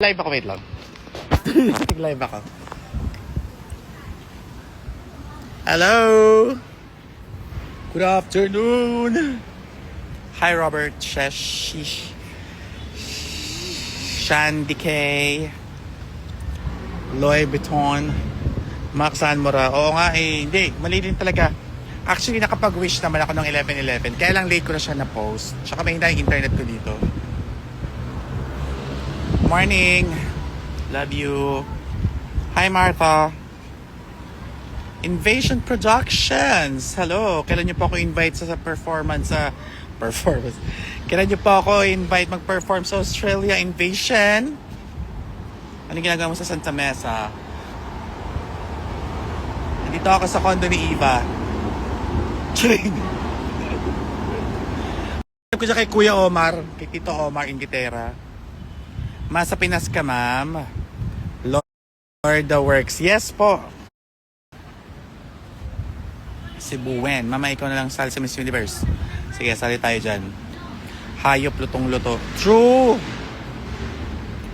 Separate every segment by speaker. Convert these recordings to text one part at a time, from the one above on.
Speaker 1: Live ako, wait lang. Live ako. Hello! Good afternoon! Hi, Robert Shesh. Shandy K. Louis Vuitton. Max Mora. Oo nga eh. Hindi, mali din talaga. Actually, nakapag-wish naman ako ng 11/11. Kaya lang late ko na siya na-post. Tsaka may hindi yung internet ko dito. Morning. Love you. Hi, Martha. Invasion Productions. Hello. Kailan niyo po ako invite sa performance? Kailan niyo po ako invite mag-perform sa Australia Invasion? Anong ginagawa mo sa Santa Mesa? Nandito ako sa condo ni Eva. Chilling. Alam ko siya kay Kuya Omar, kay Tito Omar Ingitera. Masa Pinas ka, ma'am? Lord the Works. Yes po. Cebuwen. Mama, ikaw na lang sali sa Miss Universe. Sige, sali tayo dyan. Hayop, lutong-luto. True!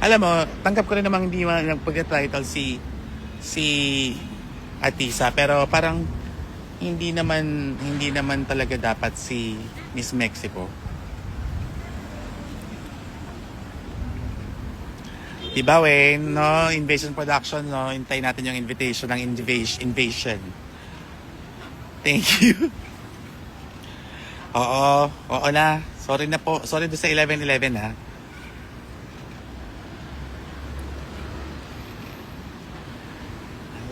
Speaker 1: Alam mo, tanggap ko rin namang hindi nagpag-title si Atisa. Pero parang hindi naman talaga dapat si Miss Mexico. Diba, Wayne? No? Invasion Production, no? Hintayin natin yung invitation ng Invasion. Thank you. Oo na. Sorry na po. Sorry doon sa 11/11, ha?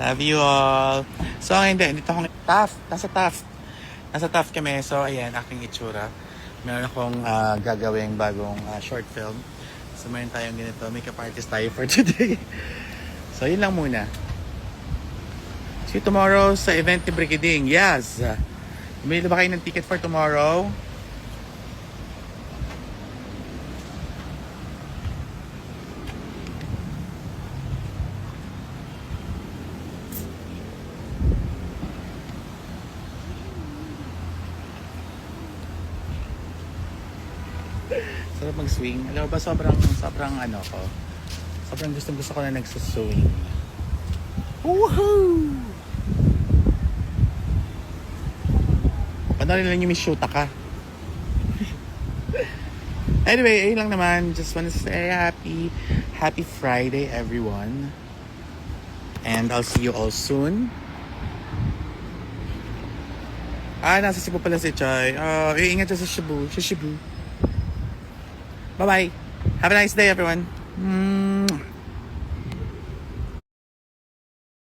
Speaker 1: Love you all. So, hindi. Dito akong Taft. Nasa Taft kami. So, ayan, aking itsura. Meron akong gagawing bagong short film. So, mayroon tayong ganito. Makeup artist tayo for today. So, yun lang muna. See you tomorrow sa event ni Brigading. Yes! Bumili ba kayo ng ticket for tomorrow? Sarap mag-swing. Alam mo ba, sobrang ano ko. Sobrang gusto ko na nagsuswing. Woohoo! Panoorin lang yung may shoota ka. Anyway, ayun lang naman. Just wanna say happy Friday, everyone. And I'll see you all soon. Nasa Cebu pala si Choy. Iingat siya sa Cebu. Bye-bye. Have a nice day, everyone.